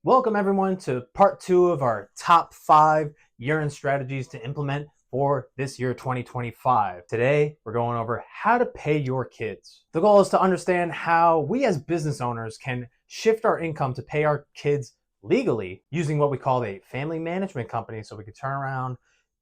Welcome everyone to part 2 of our top 5 year-end strategies to implement for this year 2025. Today, we're going over how to pay your kids. The goal is to understand how we as business owners can shift our income to pay our kids legally using what we call a family management company, so we can turn around,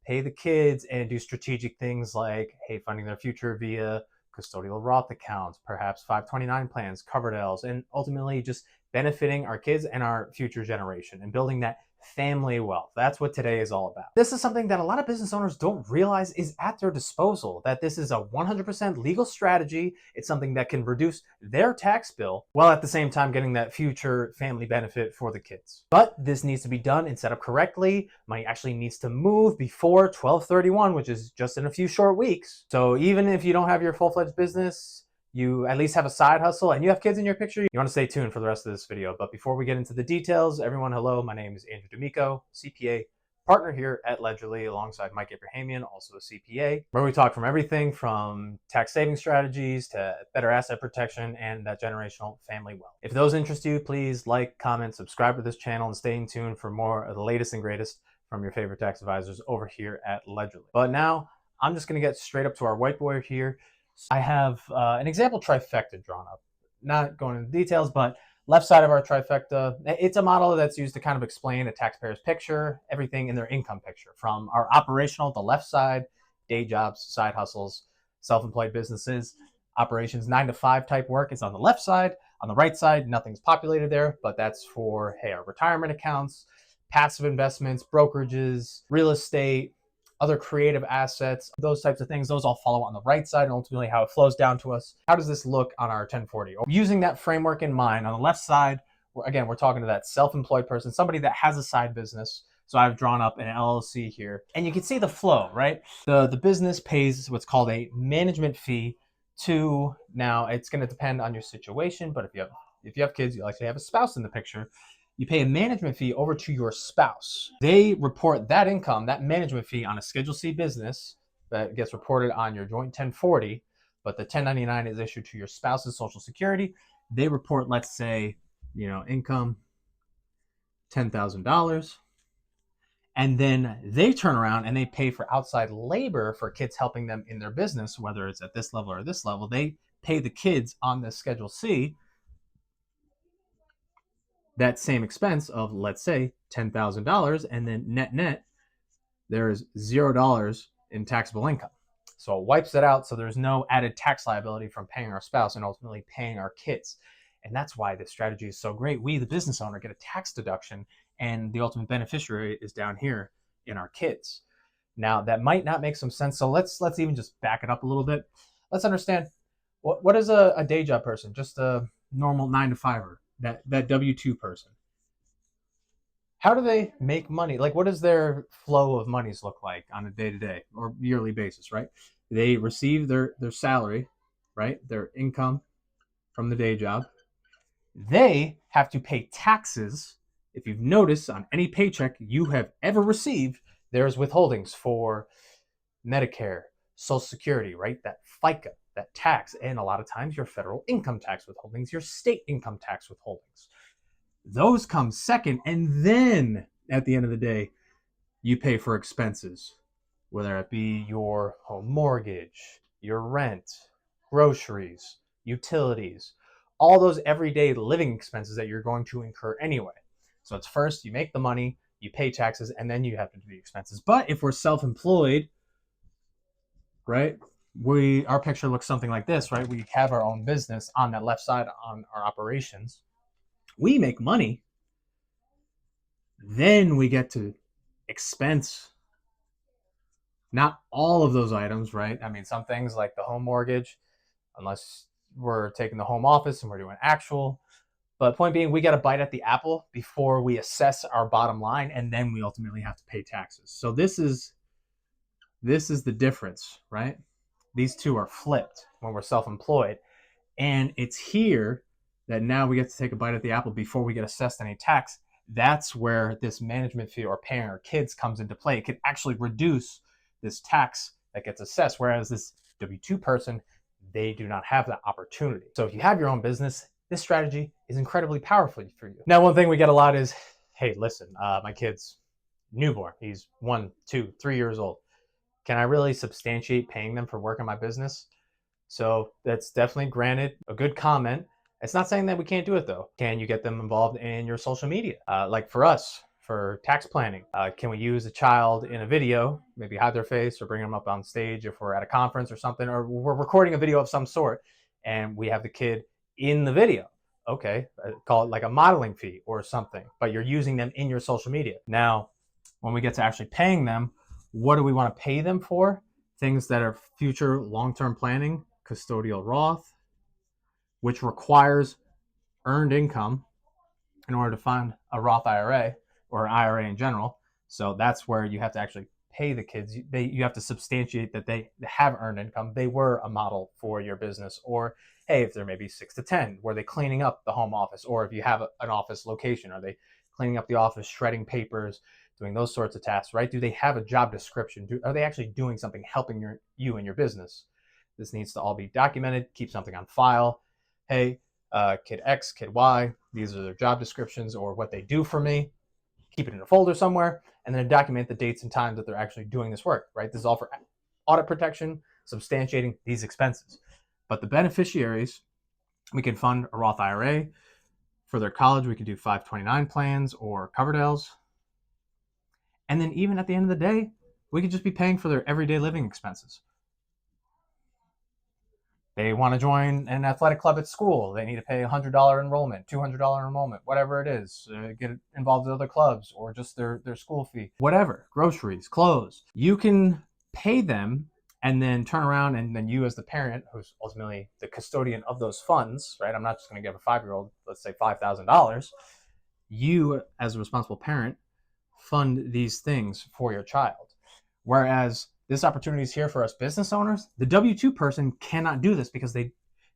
pay the kids, and do strategic things like, hey, funding their future via custodial Roth accounts, perhaps 529 plans, Coverdells, and ultimately just benefiting our kids and our future generation and building that family wealth. That's what today is all about. This is something that a lot of business owners don't realize is at their disposal, that this is a 100% legal strategy. It's something that can reduce their tax bill while at the same time getting that future family benefit for the kids. But this needs to be done and set up correctly. Money actually needs to move before 12/31, which is just in a few short weeks. So even if you don't have your full-fledged business, you at least have a side hustle and you have kids in your picture, you want to stay tuned for the rest of this video. But before we get into the details, everyone, hello, my name is Andrew D'Amico, CPA, partner here at Ledgerly alongside Mike Abrahamian, also a CPA, where we talk from everything from tax saving strategies to better asset protection and that generational family wealth. If those interest you, please like, comment, subscribe to this channel, and stay tuned for more of the latest and greatest from your favorite tax advisors over here at Ledgerly. But now I'm just going to get straight up to our whiteboard here. I have an example trifecta drawn up. Not going into details, but left side of our trifecta, it's a model that's used to kind of explain a taxpayer's picture, everything in their income picture. From our operational, the left side, day jobs, side hustles, self-employed businesses, operations, 9-to-5 type work is on the left side. On the right side, nothing's populated there, but that's for, hey, our retirement accounts, passive investments, brokerages, real estate, other creative assets, those types of things, those all follow on the right side, and ultimately how it flows down to us. How does this look on our 1040? Using that framework in mind, on the left side, we're talking to that self-employed person, somebody that has a side business. So I've drawn up an LLC here, and you can see the flow, right? The business pays what's called a management fee to, now it's going to depend on your situation, but if you have kids, you likely have a spouse in the picture. You pay a management fee over to your spouse. They report that income, that management fee, on a Schedule C business that gets reported on your joint 1040, but the 1099 is issued to your spouse's Social Security. They report, let's say, income $10,000, and then they turn around and they pay for outside labor for kids helping them in their business, whether it's at this level or this level. They pay the kids on the Schedule C that same expense of, let's say, $10,000, and then net, there is $0 in taxable income. So it wipes it out, so there's no added tax liability from paying our spouse and ultimately paying our kids. And that's why this strategy is so great. We, the business owner, get a tax deduction, and the ultimate beneficiary is down here in our kids. Now, that might not make some sense, so let's even just back it up a little bit. Let's understand, what is a day job person, just a normal 9-to-5er? That W-2 person. How do they make money? Like, what does their flow of monies look like on a day-to-day or yearly basis, right? They receive their salary, right? Their income from the day job. They have to pay taxes. If you've noticed, on any paycheck you have ever received, there's withholdings for Medicare, Social Security, right? That FICA, that tax, and a lot of times your federal income tax withholdings, your state income tax withholdings. Those come second, and then at the end of the day, you pay for expenses, whether it be your home mortgage, your rent, groceries, utilities, all those everyday living expenses that you're going to incur anyway. So it's first, you make the money, you pay taxes, and then you have to do the expenses. But if we're self-employed, right, our picture looks something like this, right? We have our own business on that left side on our operations. We make money. Then we get to expense not all of those items, right? I mean, some things like the home mortgage, unless we're taking the home office and we're doing actual. But point being, we got a bite at the apple before we assess our bottom line, and then we ultimately have to pay taxes. So this is the difference, right? These two are flipped when we're self-employed. And it's here that now we get to take a bite at the apple before we get assessed any tax. That's where this management fee or paying our kids comes into play. It can actually reduce this tax that gets assessed, whereas this W-2 person, they do not have that opportunity. So if you have your own business, this strategy is incredibly powerful for you. Now, one thing we get a lot is, hey, listen, my kid's newborn. He's 1, 2, 3 years old. Can I really substantiate paying them for work in my business? So that's definitely granted a good comment. It's not saying that we can't do it though. Can you get them involved in your social media? Like for us, for tax planning, can we use a child in a video, maybe hide their face or bring them up on stage if we're at a conference or something, or we're recording a video of some sort and we have the kid in the video? Okay, call it like a modeling fee or something, but you're using them in your social media. Now, when we get to actually paying them, what do we want to pay them for? Things that are future long-term planning, custodial Roth, which requires earned income in order to fund a Roth IRA or an IRA in general. So that's where you have to actually pay the kids. You have to substantiate that they have earned income. They were a model for your business. Or, hey, if they're maybe 6 to 10, were they cleaning up the home office? Or if you have an office location, are they cleaning up the office, shredding papers, doing those sorts of tasks, right? Do they have a job description? Are they actually doing something helping you and your business? This needs to all be documented. Keep something on file. Hey, kid X, kid Y, these are their job descriptions or what they do for me. Keep it in a folder somewhere, and then document the dates and times that they're actually doing this work, right? This is all for audit protection, substantiating these expenses. But the beneficiaries, we can fund a Roth IRA. For their college, we can do 529 plans or Coverdells. And then even at the end of the day, we could just be paying for their everyday living expenses. They want to join an athletic club at school. They need to pay $100 enrollment, $200 enrollment, whatever it is. Get involved with other clubs or just their school fee, whatever, groceries, clothes. You can pay them and then turn around and then you as the parent, who's ultimately the custodian of those funds, right? I'm not just going to give a 5-year-old, let's say $5,000. You as a responsible parent fund these things for your child. Whereas this opportunity is here for us business owners. The W-2 person cannot do this because they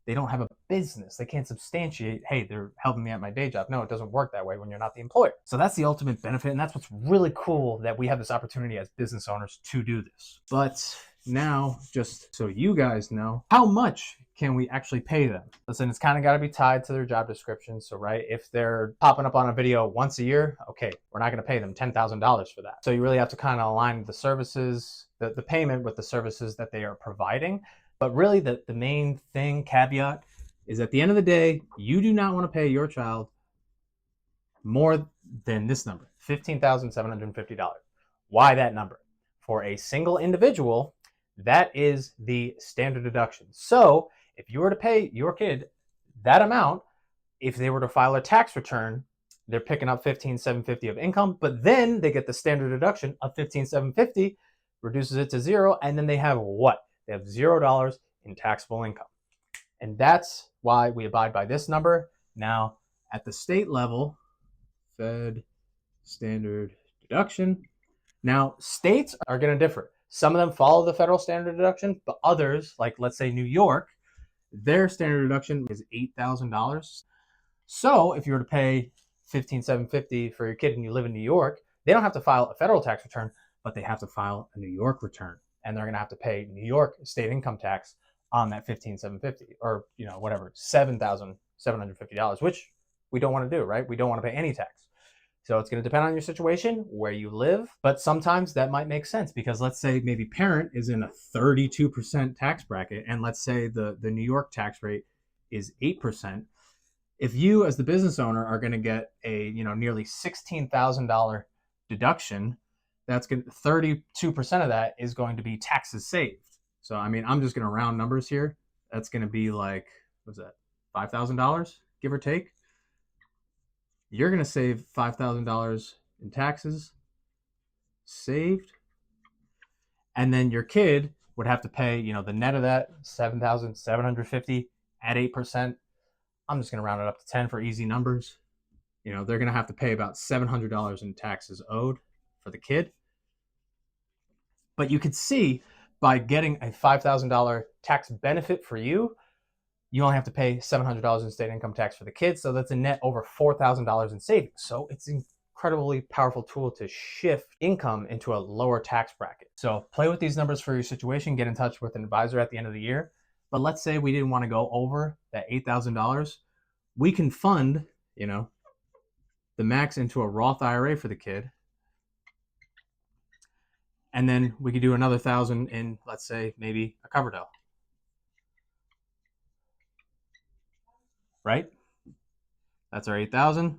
don't have a business. They can't substantiate, hey, they're helping me at my day job. No, it doesn't work that way when you're not the employer. So that's the ultimate benefit, and that's what's really cool, that we have this opportunity as business owners to do this. But now, just so you guys know, how much can we actually pay them? Listen, it's kind of got to be tied to their job description. So, right, if they're popping up on a video once a year, okay, we're not going to pay them $10,000 for that. So you really have to kind of align the services, the payment with the services that they are providing. But really the main thing, caveat, is at the end of the day, you do not want to pay your child more than this number, $15,750. Why that number? For a single individual, that is the standard deduction. So if you were to pay your kid that amount, if they were to file a tax return, they're picking up $15,750 of income, but then they get the standard deduction of $15,750, reduces it to zero, and then they have what? They have $0 in taxable income. And that's why we abide by this number. Now, at the state level, Fed standard deduction. Now, states are going to differ. Some of them follow the federal standard deduction, but others, like let's say New York, their standard deduction is $8,000. So if you were to pay $15,750 for your kid and you live in New York, they don't have to file a federal tax return, but they have to file a New York return. And they're going to have to pay New York state income tax on that $15,750, or whatever, $7,750, which we don't want to do, right? We don't want to pay any tax. So it's going to depend on your situation, where you live, but sometimes that might make sense because let's say maybe parent is in a 32% tax bracket, and let's say the New York tax rate is 8%. If you as the business owner are going to get a nearly $16,000 deduction, that's going 32% of that is going to be taxes saved. So I mean, I'm just going to round numbers here. That's going to be like, what's that, $5,000, give or take. You're going to save $5,000 in taxes saved. And then your kid would have to pay, the net of that, $7,750 at 8%. I'm just going to round it up to 10 for easy numbers. They're going to have to pay about $700 in taxes owed for the kid. But you could see by getting a $5,000 tax benefit for you, you only have to pay $700 in state income tax for the kids. So that's a net over $4,000 in savings. So it's an incredibly powerful tool to shift income into a lower tax bracket. So play with these numbers for your situation. Get in touch with an advisor at the end of the year. But let's say we didn't want to go over that $8,000. We can fund, the max into a Roth IRA for the kid. And then we could do another 1,000 in, let's say, maybe a Coverdell. Right? That's our 8,000.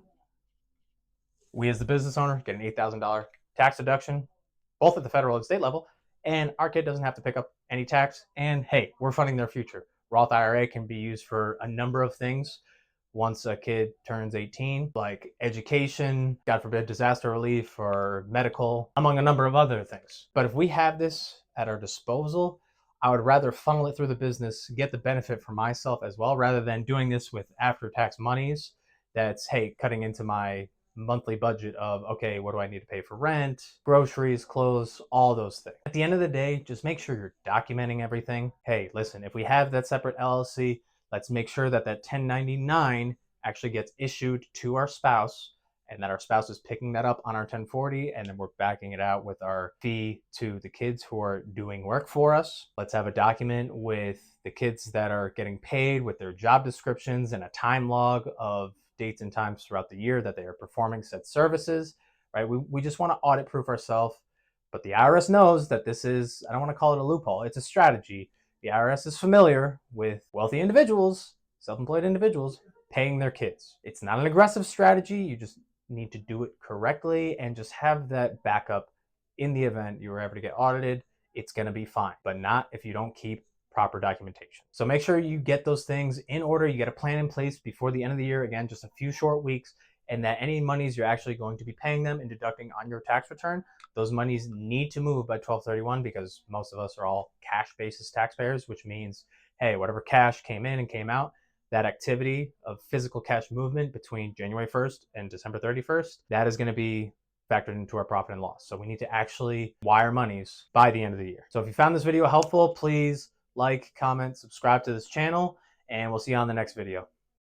We as the business owner get an $8,000 tax deduction, both at the federal and state level, and our kid doesn't have to pick up any tax. And hey, we're funding their future. Roth IRA can be used for a number of things once a kid turns 18, like education, God forbid, disaster relief, or medical, among a number of other things. But if we have this at our disposal, I would rather funnel it through the business, get the benefit for myself as well, rather than doing this with after-tax monies that's, hey, cutting into my monthly budget of, okay, what do I need to pay for rent, groceries, clothes, all those things. At the end of the day, just make sure you're documenting everything. Hey, listen, if we have that separate LLC, let's make sure that that 1099 actually gets issued to our spouse, and that our spouse is picking that up on our 1040, and then we're backing it out with our fee to the kids who are doing work for us. Let's have a document with the kids that are getting paid with their job descriptions and a time log of dates and times throughout the year that they are performing said services, right? We just want to audit proof ourselves, but the IRS knows that this is, I don't want to call it a loophole, it's a strategy. The IRS is familiar with wealthy individuals, self-employed individuals, paying their kids. It's not an aggressive strategy. You just need to do it correctly and just have that backup in the event you were ever to get audited. It's going to be fine, but not if you don't keep proper documentation. So make sure you get those things in order. You get a plan in place before the end of the year. Again, just a few short weeks, and that any monies you're actually going to be paying them and deducting on your tax return, those monies need to move by 12/31, because most of us are all cash basis taxpayers, which means, hey, whatever cash came in and came out, that activity of physical cash movement between January 1st and December 31st, that is going to be factored into our profit and loss. So we need to actually wire monies by the end of the year. So if you found this video helpful, please like, comment, subscribe to this channel, and we'll see you on the next video.